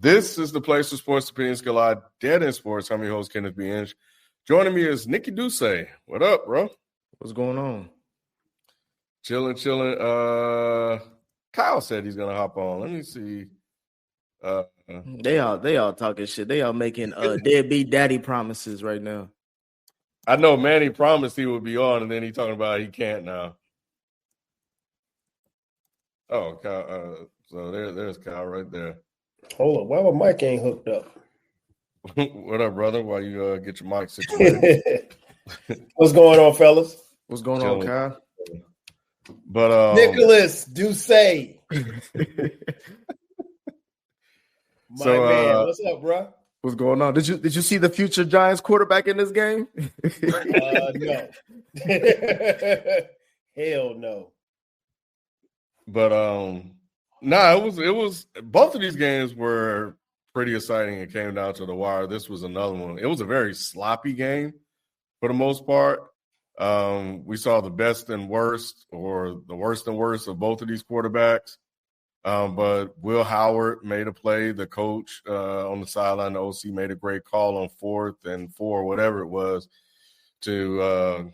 This is the place where sports opinions collide. Dead in Sports. I'm your host, Kenneth B. Inch. Joining me is Nikki Duce. What up, bro? What's going on? Chilling. Kyle said he's gonna hop on. Let me see. They all talking shit. They all making deadbeat daddy promises right now. I know Manny promised he would be on, and then he talking about he can't now. Oh, Kyle. So there's Kyle right there. Hold on, why my mic ain't hooked up? What up, brother? While you get your mic situated. What's going on, fellas? What's going on, Kyle? But Nicholas Duce. Man, what's up, bro? What's going on? Did you see the future Giants quarterback in this game? No. Hell no. But it was both of these games were pretty exciting. It came down to the wire. This was another one. It was a very sloppy game for the most part. We saw the best and worst, or the worst and worst of both of these quarterbacks. But Will Howard made a play. The coach on the sideline, the OC, made a great call on 4th and 4, whatever it was, to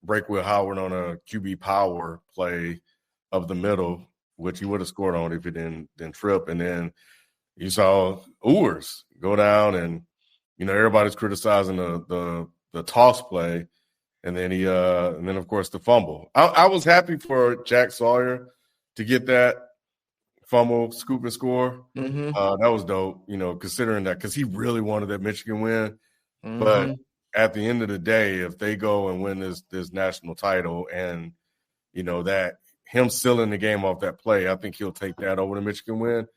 break Will Howard on a QB power play of the middle, which he would have scored on if he didn't trip. And then you saw Ewers go down, and everybody's criticizing the toss play, and then and then of course the fumble. I was happy for Jack Sawyer to get that fumble, scoop and score. Mm-hmm. That was dope, considering that, because he really wanted that Michigan win. Mm-hmm. But at the end of the day, if they go and win this national title, and that him sealing the game off that play, I think he'll take that over the Michigan win.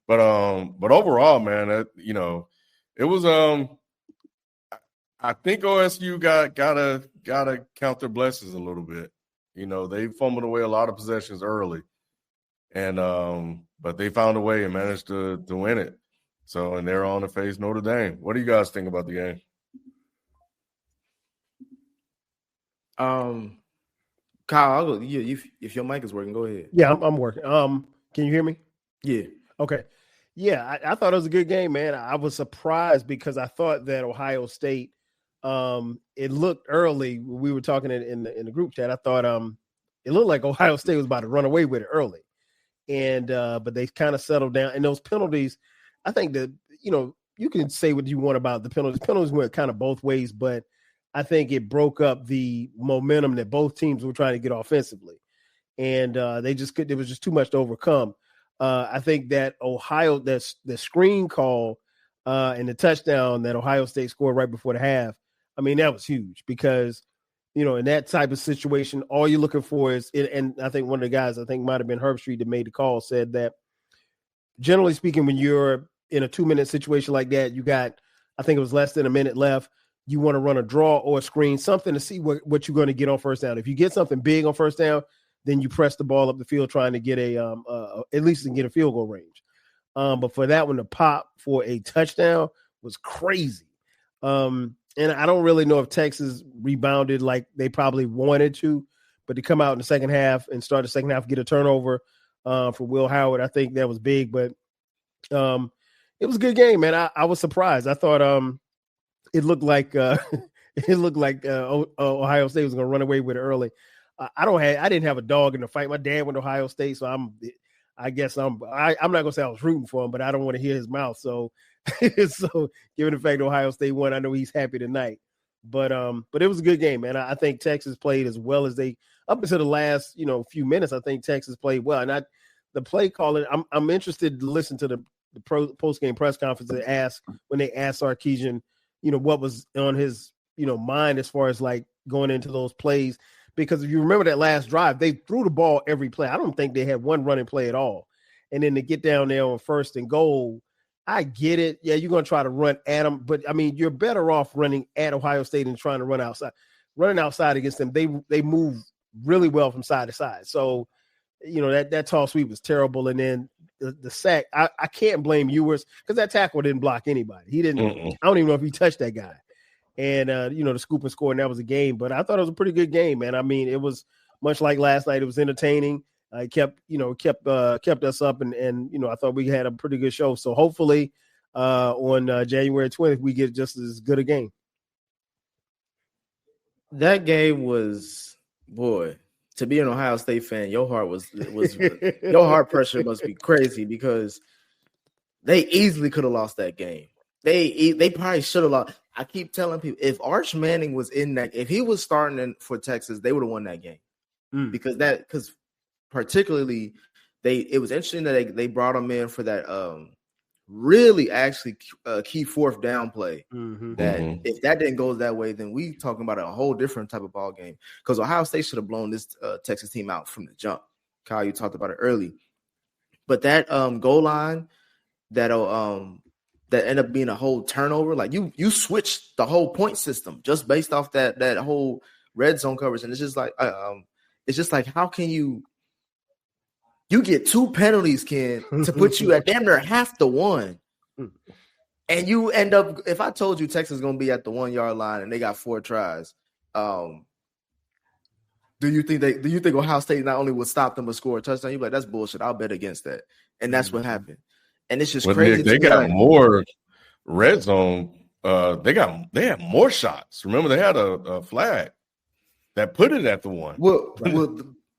But overall, man, it was I think OSU gotta count their blessings a little bit. They fumbled away a lot of possessions early, and but they found a way and managed to win it. So, and they're on to face Notre Dame. What do you guys think about the game? Kyle, I'll go. If your mic is working, go ahead. Yeah, I'm working. Can you hear me? Yeah. Okay. Yeah, I thought it was a good game, man. I was surprised because I thought that Ohio State, it looked early. We were talking in the group chat. I thought it looked like Ohio State was about to run away with it early, and but they kind of settled down. And those penalties, I think that you can say what you want about the penalties. Penalties went kind of both ways, but I think it broke up the momentum that both teams were trying to get offensively, and they just could. There was just too much to overcome. I think that the screen call and the touchdown that Ohio State scored right before the half, I mean, that was huge because, in that type of situation, all you're looking for is, and I think one of the guys, I think might have been Herb Street that made the call, said that generally speaking, when you're in a 2-minute situation like that, you got, I think it was less than a minute left, you want to run a draw or a screen, something to see what you're going to get on first down. If you get something big on first down, then you press the ball up the field trying to get at least to get a field goal range. But for that one to pop for a touchdown was crazy. And I don't really know if Texas rebounded like they probably wanted to, but to come out in the second half and start the second half, get a turnover for Will Howard, I think that was big. But it was a good game, man. I was surprised. I thought it looked like Ohio State was going to run away with it early. I didn't have a dog in the fight. My dad went to Ohio State, so I'm not gonna say I was rooting for him, but I don't want to hear his mouth. So, so given the fact that Ohio State won, I know he's happy tonight. But it was a good game, man. I think Texas played as well as they up until the last few minutes. I think Texas played well, and the play calling. I'm interested to listen to the post game press conference when they asked Sarkisian, what was on his mind as far as like going into those plays. Because if you remember that last drive, they threw the ball every play. I don't think they had one running play at all. And then to get down there on 1st and goal, I get it. Yeah, you're going to try to run at them. But, I mean, you're better off running at Ohio State than trying to run outside. Running outside against them, they move really well from side to side. So, that tall sweep was terrible. And then the sack, I can't blame Ewers because that tackle didn't block anybody. He didn't. I don't even know if he touched that guy. And, the scoop and score, and that was a game. But I thought it was a pretty good game, man. I mean, it was much like last night. It was entertaining. It kept us up, and I thought we had a pretty good show. So hopefully on January 20th, we get just as good a game. That game was, boy, to be an Ohio State fan, your heart was your heart pressure must be crazy because they easily could have lost that game. They probably should have lost. I keep telling people, if Arch Manning was in that, if he was starting for Texas, they would have won that game. Because particularly it was interesting that they brought him in for that really actually key fourth down play. If that didn't go that way, then we talking about a whole different type of ball game. Because Ohio State should have blown this Texas team out from the jump. Kyle, you talked about it early, but that goal line that ended up being a whole turnover. Like you switched the whole point system just based off that whole red zone coverage, and it's just like how can you get 2 penalties, Ken, to put you at damn near half the one, and you end up. If I told you Texas is going to be at the 1 yard line and they got 4 tries, do you think Ohio State not only would stop them but score a touchdown? You'd be like, that's bullshit. I'll bet against that, and that's what happened. And it's just crazy. They got more red zone. They had more shots. Remember, they had a flag that put it at the 1.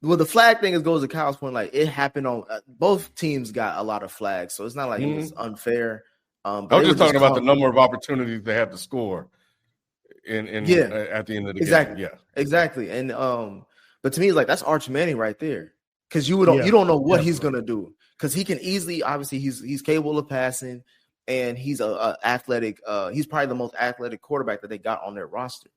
Well, the flag thing goes to Kyle's point. Like it happened on both teams got a lot of flags, so it's not like it was unfair. I was just talking about the number of opportunities they had to score at the end of the game. Yeah, exactly. And but to me, it's like that's Arch Manning right there, because you don't know what he's gonna do, because he can easily, obviously he's capable of passing, and he's a athletic. He's probably the most athletic quarterback that they got on their roster.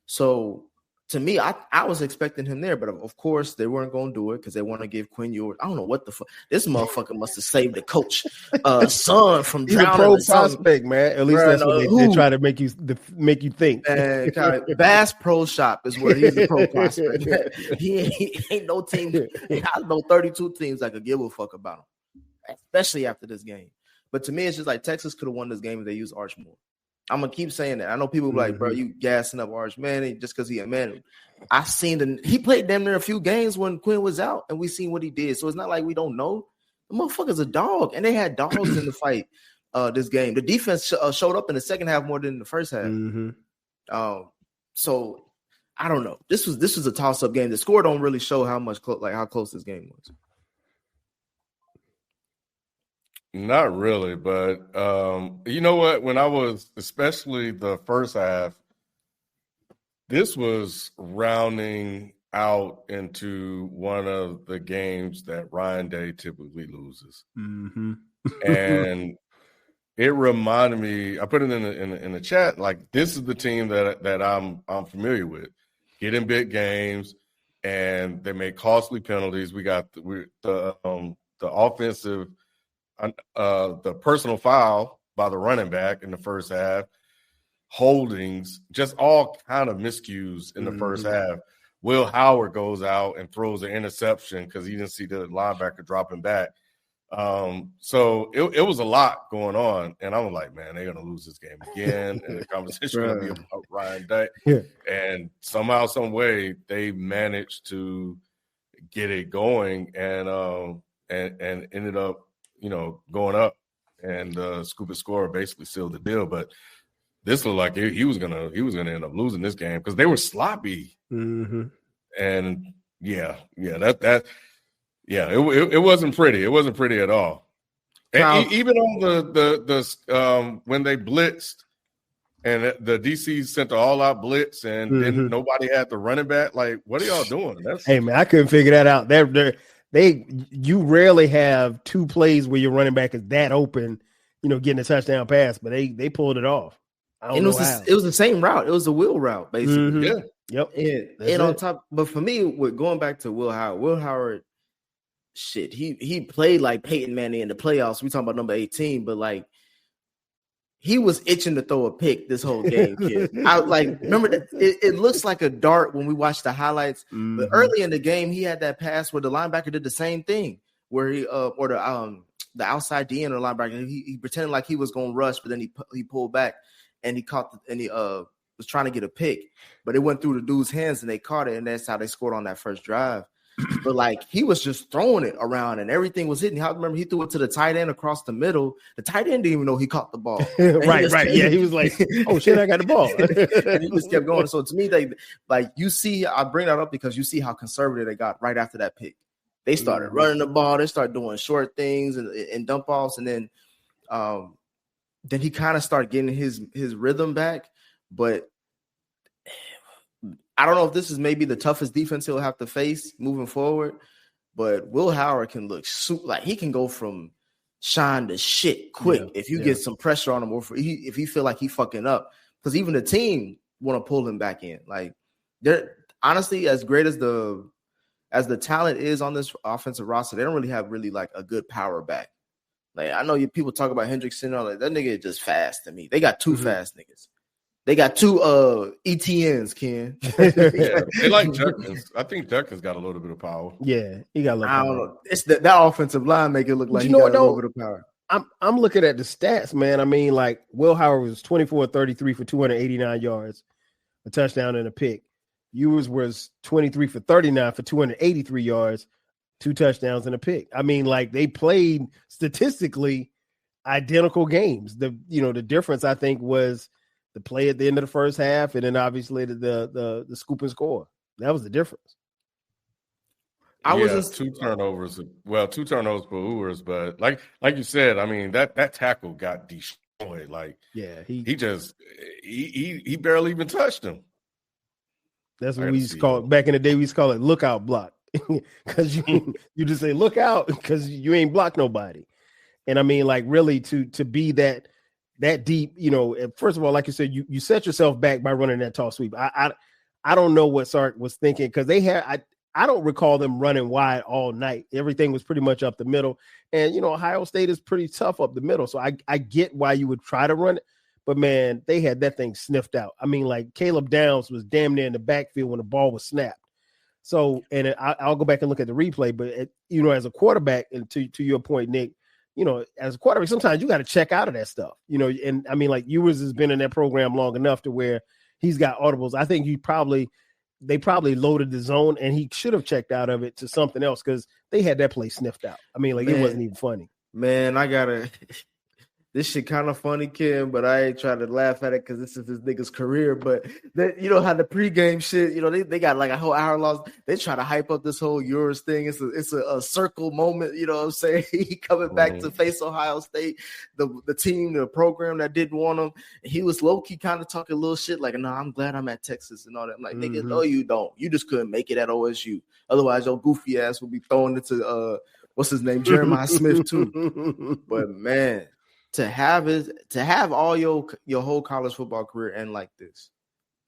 So to me, I was expecting him there, but of course they weren't going to do it because they want to give Quinn Ewers. I don't know what the fuck. This motherfucker must have saved the coach son from drowning. He's a pro prospect, man. At least that's what they try to make you think. Bass Pro Shop is where he's a pro prospect. He ain't no team. I know 32 teams that could give a fuck about him, especially after this game. But to me, it's just like Texas could have won this game if they used Arch more. I'm gonna keep saying that. I know people be like, bro, you gassing up Arch Manning just because he a man. I seen he played damn near a few games when Quinn was out, and we seen what he did. So it's not like we don't know. The motherfucker's a dog, and they had dogs in the fight. This game, the defense showed up in the second half more than the first half. So I don't know. This was a toss up game. The score don't really show how much how close this game was. Not really, but you know what? When I was, especially the first half, this was rounding out into one of the games that Ryan Day typically loses, and it reminded me. I put it in the chat. Like, this is the team that I'm familiar with. Get in big games, and they make costly penalties. We got the offensive. The personal foul by the running back in the first half, holdings, just all kind of miscues in the first half. Will Howard goes out and throws an interception because he didn't see the linebacker dropping back. So it was a lot going on, and I was like, man, they're gonna lose this game again, and the conversation gonna be about Ryan Day. And somehow, some way, they managed to get it going, and ended up, going up, and Scoop and Score basically sealed the deal. But this looked like he was gonna end up losing this game because they were sloppy. And it wasn't pretty. It wasn't pretty at all. And even on the when they blitzed and the DC sent the all-out blitz, and then nobody had the running back. Like, what are y'all doing? Hey man, I couldn't figure that out. You rarely have 2 plays where your running back is that open, getting a touchdown pass, but they pulled it off. It was the same route. It was a wheel route, basically. Yep. And on top, but for me, with going back to Will Howard, shit, he played like Peyton Manning in the playoffs. We talking about number 18, but like he was itching to throw a pick this whole game, kid. I remember that it looks like a dart when we watch the highlights. But early in the game, he had that pass where the linebacker did the same thing, where he or the outside DN or linebacker, he pretended like he was going to rush, but then he pulled back and he caught was trying to get a pick, but it went through the dude's hands and they caught it, and that's how they scored on that first drive. but like he was just throwing it around and everything was hitting. I remember he threw it to the tight end across the middle. The tight end didn't even know he caught the ball. right. Yeah, he was like, "Oh shit, I got the ball," and he just kept going. So to me, you see, I bring that up because you see how conservative they got right after that pick. They started running the ball. They started doing short things and dump offs, and then he kind of started getting his rhythm back. But I don't know if this is maybe the toughest defense he'll have to face moving forward, but Will Howard can look like he can go from shine to shit quick if you get some pressure on him or if he feel like he fucking up. Because even the team want to pull him back in. Like they're honestly, as great as the talent is on this offensive roster, they don't really have like a good power back. Like I know people talk about Hendrickson, like that nigga is just fast to me. They got two fast niggas. They got two ETNs, Ken. Yeah, they like Judkins. I think Judkins got a little bit of power. Yeah, he got a little power. I don't know. It's that offensive line make it look like he got a little bit of power. I'm looking at the stats, man. I mean, like Will Howard was 24-33 for 289 yards, a touchdown and a pick. Ewers was 23 for 39 for 283 yards, 2 touchdowns and a pick. I mean, like they played statistically identical games. The difference I think was the play at the end of the first half, and then obviously the scoop and score. That was the difference. Two turnovers. Well, 2 turnovers for Ewers, but like you said, I mean that tackle got destroyed. Like he barely even touched him. That's what we used to call it back in the day. We used to call it lookout block because you just say look out because you ain't blocked nobody. And I mean, like really to be that deep, first of all, like you said, you set yourself back by running that tall sweep. I don't know what Sark was thinking because they had I don't recall them running wide all night. Everything was pretty much up the middle, and Ohio State is pretty tough up the middle. So I get why you would try to run it, but man, they had that thing sniffed out. I mean, like Caleb Downs was damn near in the backfield when the ball was snapped. So, and I'll go back and look at the replay, but as a quarterback, and to your point, Nick. As a quarterback, sometimes you got to check out of that stuff, and I mean, like Ewers has been in that program long enough to where he's got audibles. I think they probably loaded the zone and he should have checked out of it to something else because they had that play sniffed out. I mean, like it wasn't even funny. Man, this shit kind of funny, Kim, but I ain't trying to laugh at it because this is this nigga's career. But how the pregame shit, they got like a whole hour long. They try to hype up this whole Ewers thing. It's a circle moment. You know what I'm saying? He coming back to face Ohio State, the team, the program that didn't want him. He was low key kind of talking a little shit like, "No, I'm glad I'm at Texas and all that." I'm like, nigga, no, you don't. You just couldn't make it at OSU. Otherwise, your goofy ass would be thrown into what's his name, Jeremiah Smith too. But man. To have all your whole college football career end like this,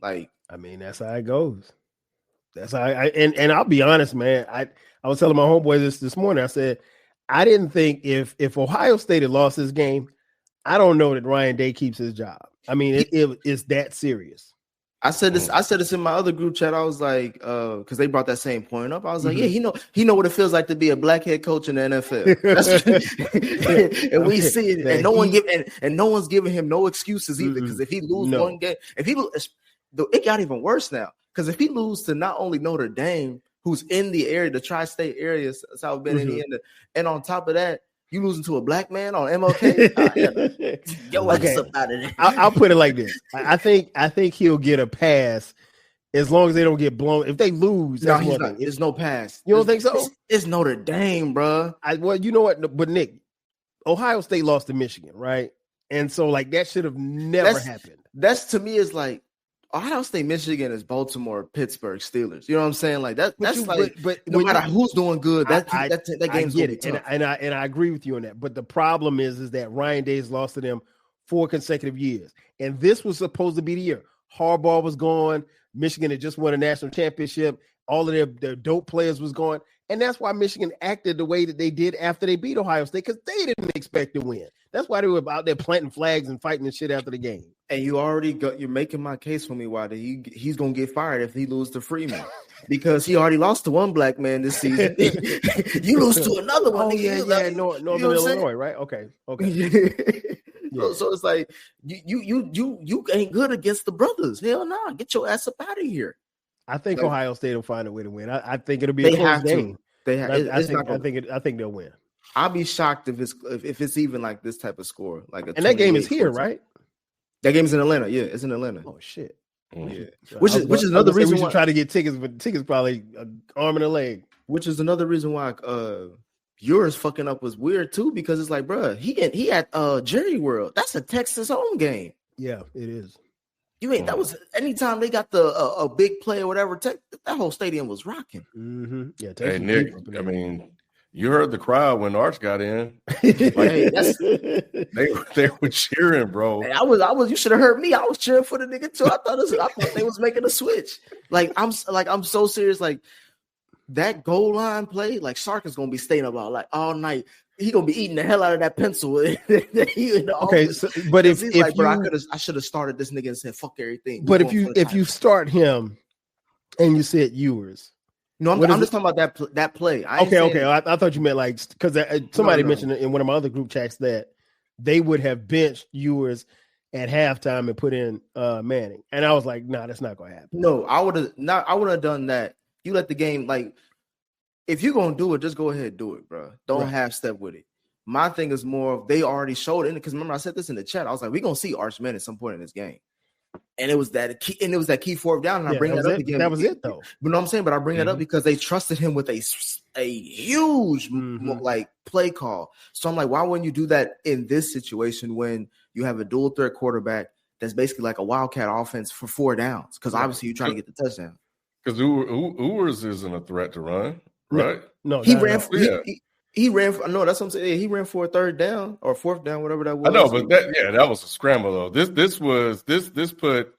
like I mean that's how it goes. That's how and I'll be honest, man. I was telling my homeboy this morning. I said I didn't think if Ohio State had lost this game, I don't know that Ryan Day keeps his job. I mean it's that serious. I said this in my other group chat. I was like, because they brought that same point up. I was like, yeah, he know what it feels like to be a black head coach in the NFL. And we see it, and no one's giving him no excuses either. Because if he lose one game, it got even worse now. Because if he lose to not only Notre Dame, who's in the area, the tri-state area, South Bend, Indiana, and on top of that, you losing to a black man on MLK? Yo, okay. Up out of there. I'll put it like this. I think he'll get a pass as long as they don't get blown. If they lose, there's no pass. You don't think so? It's Notre Dame, bro. Well, you know what? But Nick, Ohio State lost to Michigan, right? And so like that should have never happened. That's to me is like Ohio State, Michigan is Baltimore, Pittsburgh Steelers. You know what I'm saying? Like that. That's but no matter who's doing good, that game's gonna be tough. And I agree with you on that. But the problem is that Ryan Day's lost to them 4 consecutive years, and this was supposed to be the year. Harbaugh was gone. Michigan had just won a national championship. All of their dope players was gone, and that's why Michigan acted the way that they did after they beat Ohio State because they didn't expect to win. That's why they were out there planting flags and fighting the shit after the game. And you're making my case for me why he's gonna get fired if he loses to Freeman because he already lost to one black man this season. You lose to another one. Northern Illinois, right? Okay. Yeah. So it's like you ain't good against the brothers. Hell nah, get your ass up out of here. I think Ohio State will find a way to win. I think it'll be They a close have game. to. They have. I think they'll win. I'll be shocked if it's even like this type of score. Like and that game is here, right? That game's in Atlanta. Yeah, it's in Atlanta. Oh shit. Yeah. Which is another reason we should try to get tickets, but tickets probably an arm and a leg. Which is another reason why yours fucking up was weird too, because it's like, bro, he at Jerry World. That's a Texas home game. Yeah, it is. You ain't that was anytime they got a big play or whatever. That whole stadium was rocking. Mm-hmm. Yeah. Hey Nick, I mean, you heard the crowd when Arch got in. Hey, they were cheering, bro. Hey, I was. You should have heard me. I was cheering for the nigga too. I thought they was making a switch. I'm so serious. Like that goal line play, like Sark is gonna be staying about like all night. He gonna be eating the hell out of that pencil. Okay, but if like, bro, I should have started this nigga and said fuck everything. But if you start him and you said Ewers. No, I'm just talking about that play. Okay. I thought you meant like because somebody mentioned in one of my other group chats that they would have benched Ewers at halftime and put in Manning, and I was like, nah, that's not gonna happen. No, I would have done that. You let the game like if you're gonna do it, just go ahead and do it, bro. Don't half step with it. My thing is more of they already showed it because remember I said this in the chat. I was like, we're gonna see Arch Manning at some point in this game. And it was that key fourth down. And I bring that up again. That was it, though. But no, I'm saying, but I bring that up because they trusted him with a huge like play call. So I'm like, why wouldn't you do that in this situation when you have a dual threat quarterback that's basically like a wildcat offense for 4 downs? Because obviously you're trying to get the touchdown. Because Ewers isn't a threat to run, right? No, he ran. He ran for no. That's what I'm saying. He ran for a 3rd down or 4th down, whatever that was. I know, but that was a scramble though. This put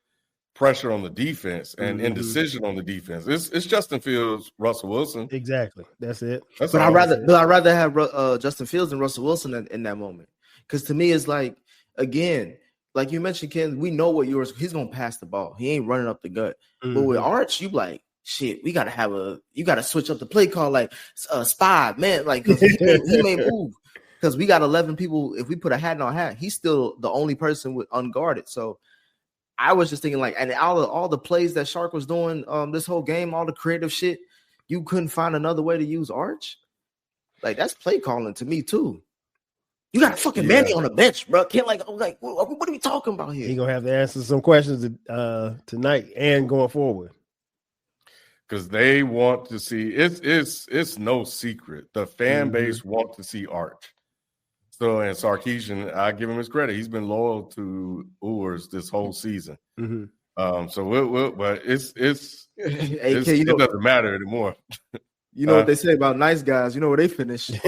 pressure on the defense and indecision on the defense. It's Justin Fields, Russell Wilson. Exactly, that's it. But I'd rather have Justin Fields than Russell Wilson in that moment because to me it's like again, like you mentioned, Ken. We know what he's gonna pass the ball. He ain't running up the gut. But with Arch, you like. Shit, you gotta switch up the play call like spy, man. Like he may move because we got 11 people. If we put a hat on hat, he's still the only person with unguarded. So I was just thinking like, and all the plays that Shark was doing this whole game, all the creative shit, you couldn't find another way to use Arch. Like that's play calling to me too. You got fucking Manny on the bench, bro. Can't like what are we talking about here? He gonna have to answer some questions tonight and going forward. Because they want to see it's no secret. The fan base want to see Arch. So and Sarkisian, I give him his credit. He's been loyal to Ewers this whole season. So but it doesn't matter anymore. You know what they say about nice guys. You know where they finish. some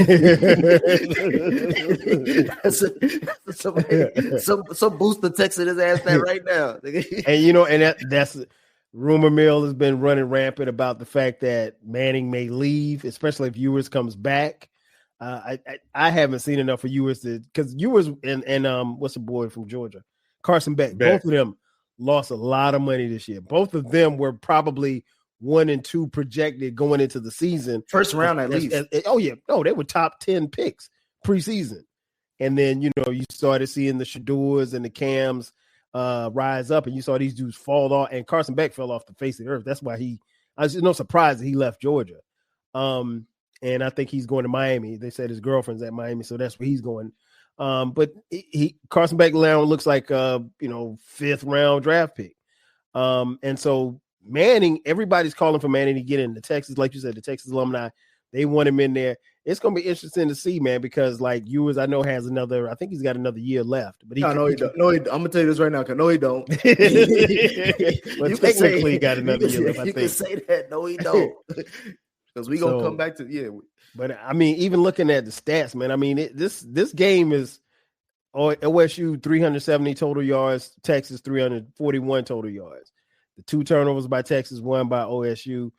booster texting his ass that right now. And that's rumor mill has been running rampant about the fact that Manning may leave, especially if Ewers comes back. I haven't seen enough for Ewers because Ewers and what's the boy from Georgia, Carson Beck. Both of them lost a lot of money this year. Both of them were probably 1 and 2 projected going into the season, first round at least. They were top 10 picks preseason, and then you started seeing the Shadors and the Cams rise up, and you saw these dudes fall off, and Carson Beck fell off the face of the earth. That's why I was no surprise that he left Georgia. And I think he's going to Miami. They said his girlfriend's at Miami, so that's where he's going. But Carson Beck now looks like 5th round draft pick. And so Manning, everybody's calling for Manning to get into Texas. Like you said, the Texas alumni, they want him in there. It's going to be interesting to see, man, because like Ewers, I know has I think he's got another year left. But no, he don't. No, I'm going to tell you this right now. No, he don't. But technically, he got another year left, I think. You can say that. No, he don't. Because we're going to come back to, But, I mean, even looking at the stats, man, I mean, this game is OSU 370 total yards, Texas 341 total yards. The 2 turnovers by Texas, 1 by OSU.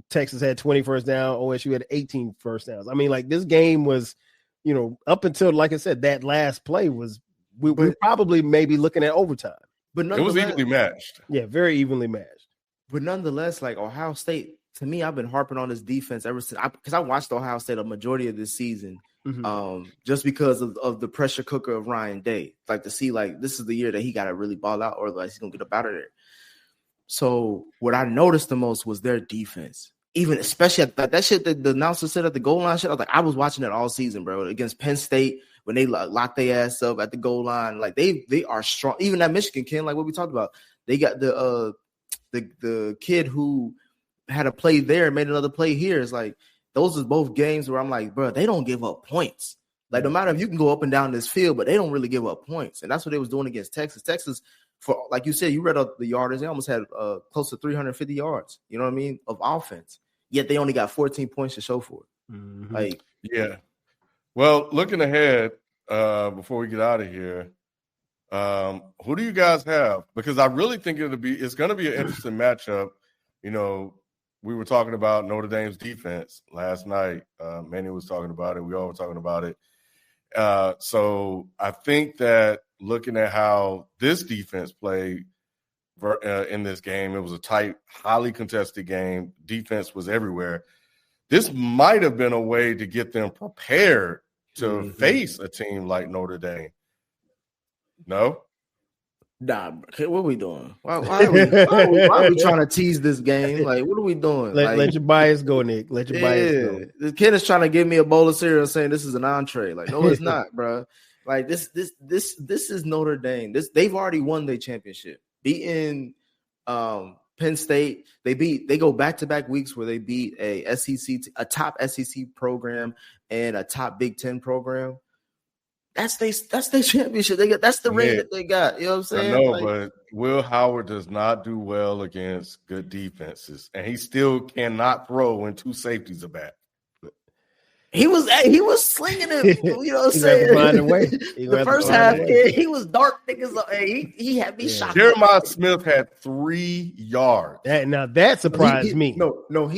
Texas had 20 first down. OSU had 18 first downs. I mean, like this game was, up until, like I said, that last play was, we're probably maybe looking at overtime. But it was evenly matched. Yeah, very evenly matched. But nonetheless, like Ohio State, to me, I've been harping on this defense ever since because I watched Ohio State a majority of this season, just because of the pressure cooker of Ryan Day. Like to see, like this is the year that he got to really ball out, or otherwise he's gonna get up out of there. So what I noticed the most was their defense. Even especially at that shit that the announcer said at the goal line shit. I was watching it all season, bro. Against Penn State when they locked their ass up at the goal line. Like they are strong. Even at Michigan, Ken, like what we talked about. They got the kid who had a play there and made another play here. It's like those are both games where I'm like, bro, they don't give up points. Like no matter if you can go up and down this field, but they don't really give up points. And that's what they was doing against Texas. Texas, for like you said, you read up the yardage. They almost had close to 350 yards. You know what I mean, of offense. Yet they only got 14 points to show for it. Mm-hmm. Like, yeah. Well, looking ahead, before we get out of here, who do you guys have? Because I really think it's going to be an interesting matchup. You know, we were talking about Notre Dame's defense last night. Manny was talking about it. We all were talking about it. So I think that looking at how this defense played in this game, it was a tight, highly contested game. Defense was everywhere. This might have been a way to get them prepared to face a team like Notre Dame. No? Nah, what are we doing? Why are we trying to tease this game? Like, what are we doing? Let your bias go, Nick. Let your bias go. The kid is trying to give me a bowl of cereal saying this is an entree. Like, no, it's not, bro. Like this is Notre Dame. They've already won their championship, beating Penn State. They go back-to-back weeks where they beat a top SEC program and a top Big Ten program. That's their championship. That's the ring that they got. You know what I'm saying? I know, but Will Howard does not do well against good defenses, and he still cannot throw when two safeties are back. He was slinging it. You know what I'm saying? Find a way. The first half, he was dark niggas. He had me shocked. Jeremiah Smith had 3 yards. That surprised me. No,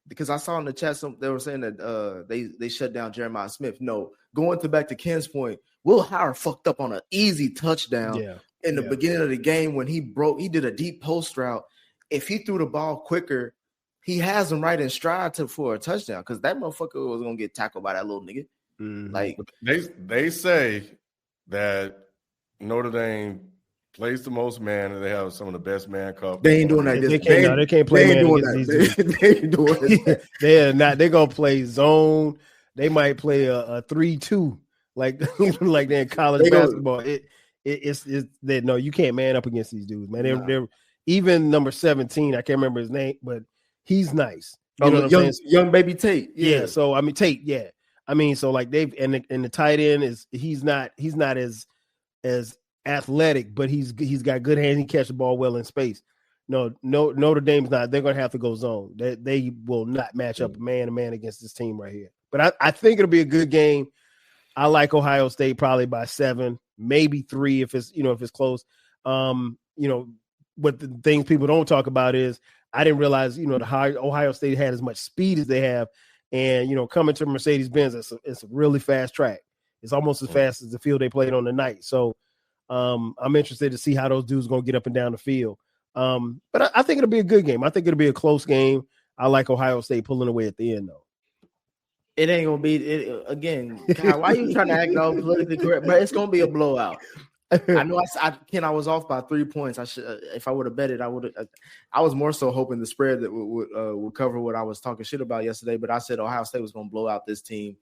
because I saw in the chat they were saying that they shut down Jeremiah Smith. No, going back to Ken's point, Will Howard fucked up on an easy touchdown in the beginning of the game when he did a deep post route. If he threw the ball quicker, he has him right in stride for a touchdown because that motherfucker was gonna get tackled by that little nigga. Mm-hmm. Like they say that Notre Dame plays the most man, and they have some of the best man coverage. They ain't doing that. They can't play man against these dudes. They ain't doing that. They are not. They're gonna play zone. They might play a 3-2 like they're in college basketball. It's that no, you can't man up against these dudes, man. They're even number 17. I can't remember his name, but he's nice. You know what I'm saying? Young baby Tate. Yeah. So I mean Tate. Yeah. I mean, so like they've and the tight end he's not as athletic, but he's got good hands. He catch the ball well in space. No, Notre Dame's not. They're gonna have to go zone. They will not match up man to man against this team right here. But I think it'll be a good game. I like Ohio State probably by 7, maybe 3 if it's close. What the things people don't talk about is I didn't realize Ohio State had as much speed as they have, and coming to Mercedes-Benz, it's a really fast track. It's almost as fast as the field they played on the night. So I'm interested to see how those dudes are going to get up and down the field. But I think it'll be a good game. I think it'll be a close game. I like Ohio State pulling away at the end, though. It ain't gonna be it again. God, why are you trying to act all politically correct? But it's gonna be a blowout. I know. I was off by 3 points. I should, if I would have bet it, I would have. I was more so hoping the spread that would cover what I was talking shit about yesterday. But I said Ohio State was gonna blow out this team,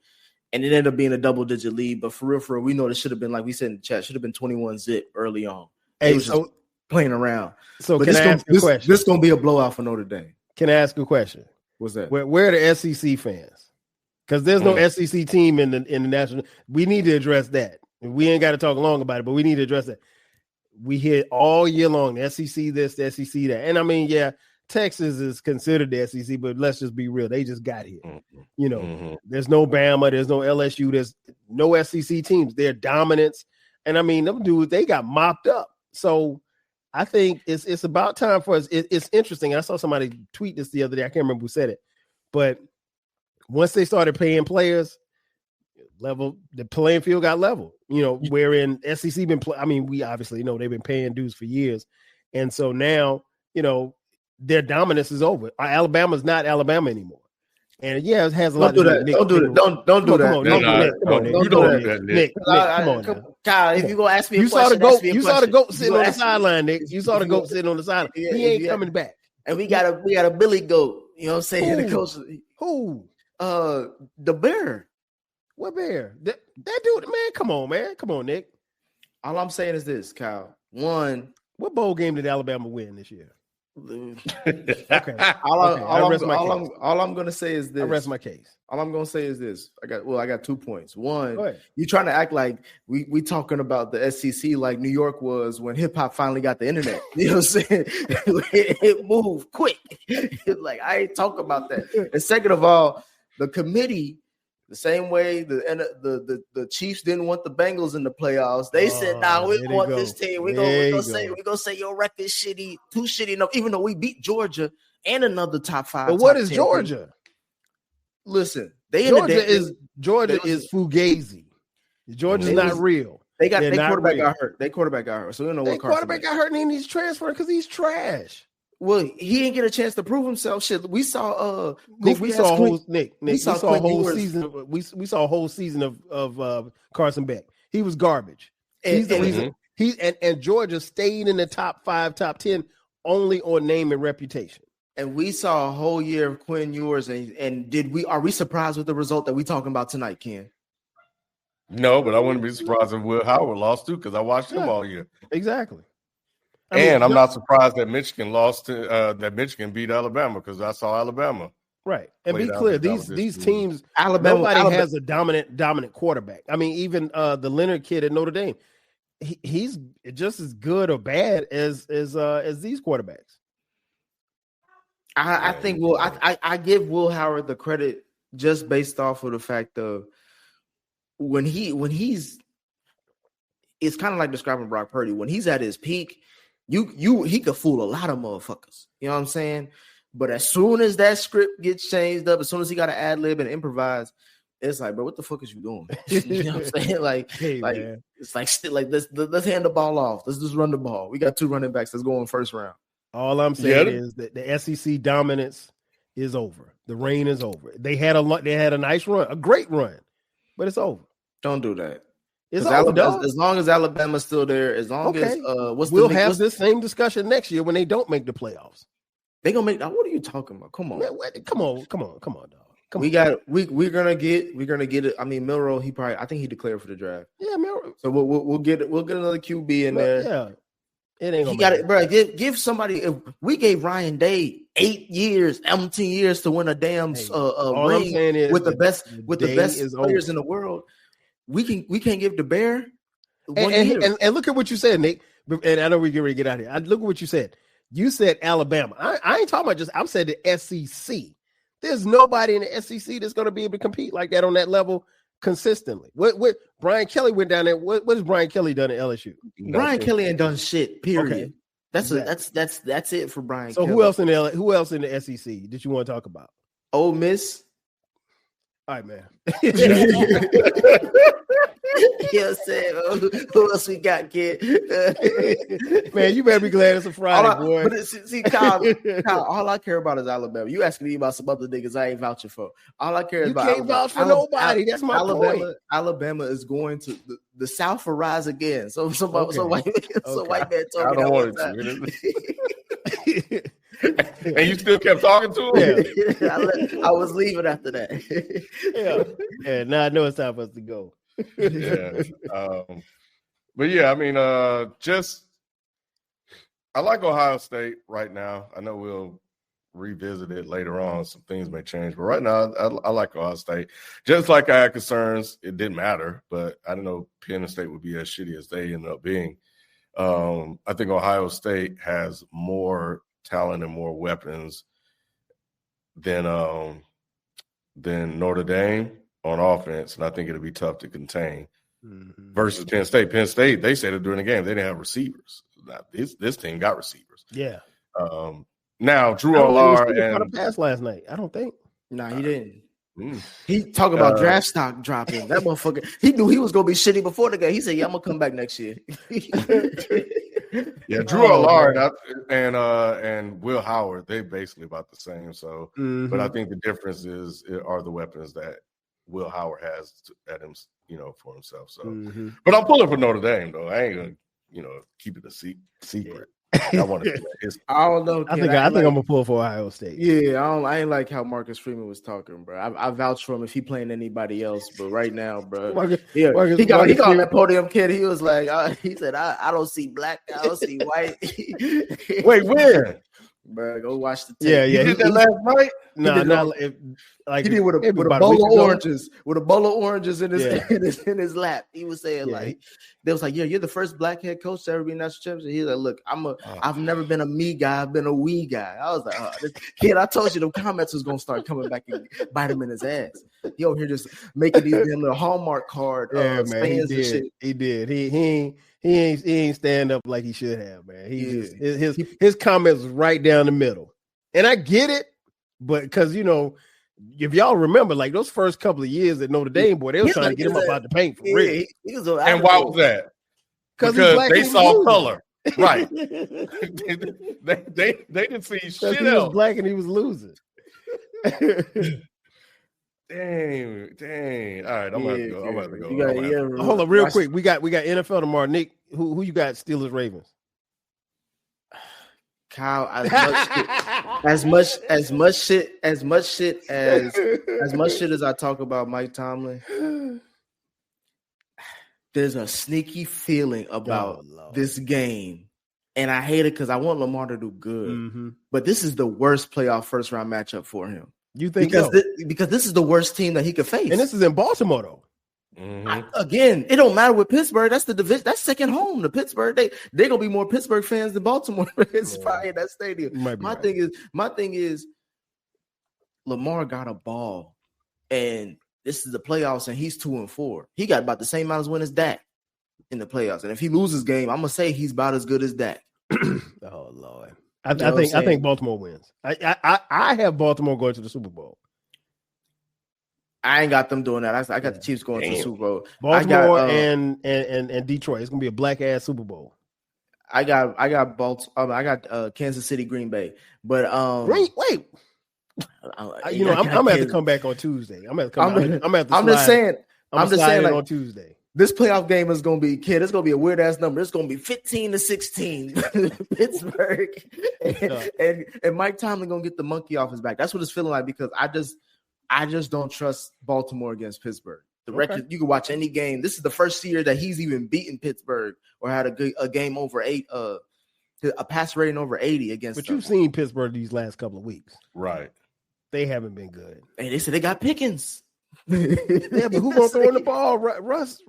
and it ended up being a double-digit lead. But for real, we know this should have been, like we said in the chat, should have been 21-zip early on. It was just playing around. So can I ask a question? This gonna be a blowout for Notre Dame. Can I ask a question? What's that? Where are the SEC fans? Because there's no SEC team in the national. We need to address that. We ain't got to talk long about it, but we need to address that. We hear all year long the SEC this, the SEC that, and I mean, Texas is considered the SEC, but let's just be real. They just got here. There's no Bama, there's no LSU, there's no SEC teams. They're dominance, and I mean, them dudes they got mopped up. So I think it's about time for us. It's interesting. I saw somebody tweet this the other day. I can't remember who said it, but once they started paying players, the playing field got level. Wherein SEC we obviously know they've been paying dues for years, and so now their dominance is over. Alabama's not Alabama anymore. And yeah, it has a lot Don't do to that. Nick. Don't do that. Don't do that. Come on, Nick. You don't do that, Nick. Come on, now. Kyle, if you gonna ask me You a question, saw the goat. ask me a You saw the question. goat sitting on the sideline, Nick. You saw the goat sitting on the sideline. He ain't coming back. And we got a Billy goat. You know what I'm saying? The coach. Who? The Bear. What Bear? That dude, man. Come on, Nick. All I'm saying is this, Kyle. One. What bowl game did Alabama win this year? Okay. All I'm gonna say is this. I rest my case. All I'm gonna say is this. I got 2 points. One, you trying to act like we talking about the SEC like New York was when hip hop finally got the internet. You know what I'm saying? It moved quick. Like I ain't talking about that. And second of all, the committee, the same way the Chiefs didn't want the Bengals in the playoffs. They said, "Nah, we want this team. We gonna say your record's shitty, too shitty enough." Even though we beat Georgia and another top 5. But what is Georgia? Team. Listen, Georgia is fugazi. Georgia's not real. Their quarterback got hurt. Their quarterback got hurt. So we don't know what quarterback got hurt and he's transferring because he's trash. Well, he didn't get a chance to prove himself. Shit, we saw we saw a whole season of Carson Beck. He was garbage. He's the reason. And Georgia stayed in the top 5, top 10 only on name and reputation. And we saw a whole year of Quinn Ewers. And are we surprised with the result that we're talking about tonight, Ken? No, but I wouldn't be surprised if Will Howard lost too because I watched him all year. Exactly. I'm not surprised that Michigan lost that Michigan beat Alabama because I saw Alabama. Right. And be clear, these teams, nobody has a dominant quarterback. I mean, even the Leonard kid at Notre Dame, he's just as good or bad as these quarterbacks. I think I give Will Howard the credit just based off of the fact of when he's it's kind of like describing Brock Purdy. When he's at his peak, he could fool a lot of motherfuckers. You know what I'm saying? But as soon as that script gets changed up, as soon as he got to ad lib and improvise, it's like, bro, what the fuck is you doing? You know what I'm saying? Man. It's like let's hand the ball off. Let's just run the ball. We got 2 running backs. Let's go in first round. All I'm saying is that the SEC dominance is over. The reign is over. They had a nice run, a great run, but it's over. Don't do that. It's over, as long as Alabama's still there, as long as we'll have this same discussion next year when they don't make the playoffs. They gonna make. What are you talking about? Come on, come on, dog. We're gonna get it. I mean, Milroe, I think he declared for the draft. Yeah, Milroe. So we'll get another QB in there. Yeah, it ain't. He got it, bro. Give somebody. If we gave Ryan Day 8 years, 17 years to win a damn ring with the best players in the world. We can't give the Bear and look at what you said, Nick. And I know we're getting ready to get out of here. Look at what you said. You said Alabama. I ain't talking about I said the SEC. There's nobody in the SEC that's going to be able to compete like that on that level consistently. What Brian Kelly went down there. What has Brian Kelly done at LSU? Brian Kelly ain't done shit. Period. Okay. That's it for Brian. So Kelly. who else in the SEC that you want to talk about? Ole Miss. All right, man. You know what I'm saying? Who else we got, kid? Man, you better be glad it's a Friday, boy. But see, Kyle, all I care about is Alabama. You asking me about some other niggas I ain't vouching for. All I care is about Alabama. You can't vouch for nobody. That's my point. Alabama is going to the South will rise again. So white man told I don't want it. And you still kept talking to him? Yeah. I was leaving after that. Yeah. Now I know it's time for us to go. Yeah. But yeah, I mean, I like Ohio State right now. I know we'll revisit it later on. Some things may change, but right now I like Ohio State. Just like I had concerns, it didn't matter, but I didn't know Penn State would be as shitty as they ended up being. I think Ohio State has more talent and more weapons than Notre Dame on offense, and I think it'll be tough to contain. Versus Penn State. Penn State, they said it during the game, they didn't have receivers. Now, this team got receivers. Yeah. Now Drew Allar and a pass last night. I don't think. No, he didn't. He talking about draft stock dropping. That motherfucker. He knew he was gonna be shitty before the game. He said, "Yeah, I'm gonna come back next year." Yeah, Drew Allard and Will Howard, they basically about the same. So, but I think the difference are the weapons that Will Howard has at him, for himself. So, but I'm pulling for Notre Dame though. I ain't gonna, keep it a secret. I want to. I don't know. I think I'm gonna pull for Ohio State. Yeah, I ain't like how Marcus Freeman was talking, bro. I vouch for him if he playing anybody else, but right now, bro, he got that podium kid. He was like, he said, I don't see black, I don't see white. Wait, where? Bro, go watch the tape. Yeah. He did that last night. No, he did with a bowl of oranges, in his lap. He was saying they was like, yeah, you're the first black head coach to ever be national champion. He's like, look, I've never been a me guy, I've been a we guy. I was like, this kid, I told you the comments was gonna start coming back and bite him in his ass. He over here just making these damn little Hallmark card man, stands and shit. He did. He ain't stand up like he should have, man. His comments was right down the middle. And I get it, but because if y'all remember, like those first couple of years at Notre Dame, boy, they was trying to get him up out the paint for real. And why was that? Because they saw color. Right. they didn't see shit he was black and he was losing. Dang. All right, I'm about to go. Hold on, real quick. We got NFL tomorrow. Nick, who you got? Steelers, Ravens. Kyle, as much shit as I talk about Mike Tomlin, there's a sneaky feeling about this game, and I hate it because I want Lamar to do good. But this is the worst playoff first round matchup for him. You think because this is the worst team that he could face, and this is in Baltimore though. Again, it don't matter with Pittsburgh. That's the division. That's second home to Pittsburgh. They gonna be more Pittsburgh fans than Baltimore fans probably in that stadium. My thing is, Lamar got a ball, and this is the playoffs, and he's 2-4. He got about the same amount as win as Dak in the playoffs. And if he loses game, I'm gonna say he's about as good as Dak. Oh Lord, I think Baltimore wins. I have Baltimore going to the Super Bowl. I ain't got them doing that. I got the Chiefs going to the Super Bowl. Baltimore and Detroit. It's gonna be a black ass Super Bowl. I got Kansas City, Green Bay. But wait. I'm gonna have to come back on Tuesday. I'm just saying like, on Tuesday. This playoff game is gonna be, kid. It's gonna be a weird ass number. It's gonna be 15-16, Pittsburgh, and Mike Tomlin gonna get the monkey off his back. That's what it's feeling like because I just don't trust Baltimore against Pittsburgh. The record, you can watch any game. This is the first year that he's even beaten Pittsburgh or had a game over 8, a pass rating over 80 against. But you've seen Pittsburgh these last couple of weeks, right? They haven't been good. Hey, they said they got Pickens. Yeah, but who gonna throw in the ball? Russ.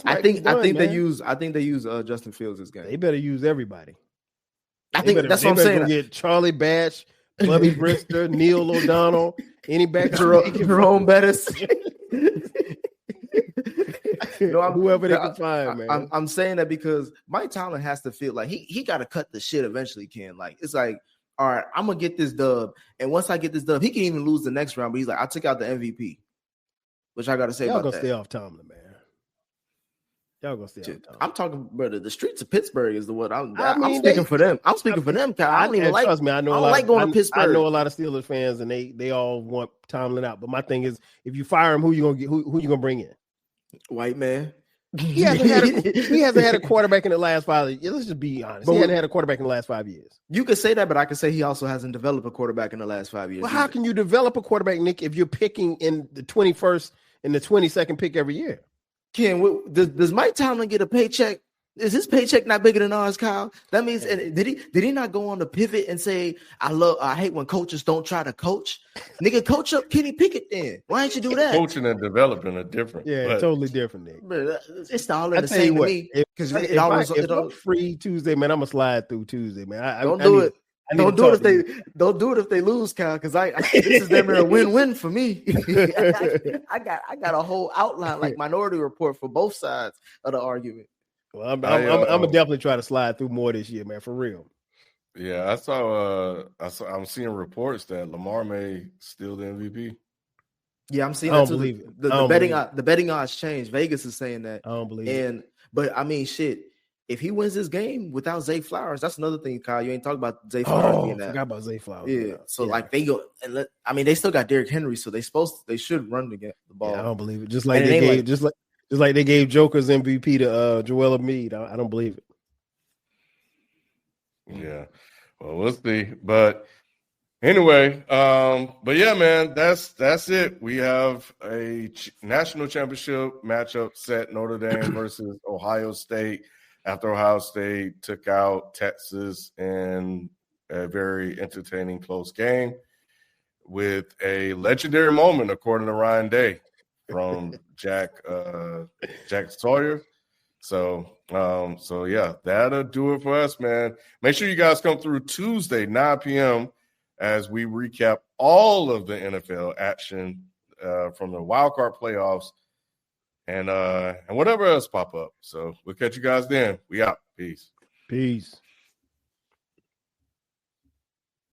I think they use Justin Fields this game. They better use everybody. That's what I'm saying. Get Charlie Batch, Bubby Brister, Neil O'Donnell, any back Jerome Bettis. Whoever they can find, man. I'm saying that because Mike Tomlin has to feel like he got to cut the shit eventually, Ken. Like, it's like, all right, I'm going to get this dub. And once I get this dub, he can even lose the next round. But he's like, I took out the MVP, which I got to say Y'all about gonna that. Stay off Tomlin, man. Y'all gonna stay off Tomlin. I'm talking, brother. The streets of Pittsburgh is the one. I'm speaking for them. I'm speaking for them, Kyle. I don't even like. Trust me, I don't like going to Pittsburgh. I know a lot of Steelers fans, and they all want Tomlin out. But my thing is, if you fire him, who you gonna get? Who you gonna bring in? White man. He hasn't had a quarterback in the last 5 years. Let's just be honest. He hasn't had a quarterback in the last 5 years. You could say that, but I could say he also hasn't developed a quarterback in the last 5 years. Well, how can you develop a quarterback, Nick, if you're picking in the 21st and the 22nd pick every year? Ken, does Mike Tomlin get a paycheck? Is his paycheck not bigger than ours, Kyle? That means, and did he not go on the pivot and say, I hate when coaches don't try to coach? Nigga, coach up Kenny Pickett then. Why didn't you do that? Coaching and developing are different. Yeah, totally different, Nick. It's all in the same to me. Because if I'm free Tuesday, man, I'm gonna slide through Tuesday, man. Don't do it if they lose, Kyle. Because this is never a win-win for me. I got a whole outline like Minority Report for both sides of the argument. Well, I'm gonna definitely try to slide through more this year, man, for real. Yeah, I'm seeing reports that Lamar may steal the MVP. Yeah, I'm seeing that too. Believe it. The betting odds changed. Vegas is saying that. I don't believe it. But I mean, shit. if he wins this game without Zay Flowers, that's another thing, Kyle. You ain't talking about Zay Flowers being that. Forgot about Zay Flowers. Yeah. So like they go and they still got Derrick Henry, so they should run to get the ball. Yeah, I don't believe it. Just like they gave just like they gave Joker's MVP to Joel Embiid. I don't believe it. Yeah. Well, we'll see. But anyway, but yeah, man, that's it. We have a national championship matchup set, Notre Dame versus Ohio State, after Ohio State took out Texas in a very entertaining close game with a legendary moment, according to Ryan Day, from Jack Sawyer. So yeah, that'll do it for us, man. Make sure you guys come through Tuesday, 9 p.m. as we recap all of the NFL action from the wild card playoffs and whatever else pop up. So we'll catch you guys then. We out. Peace. Peace.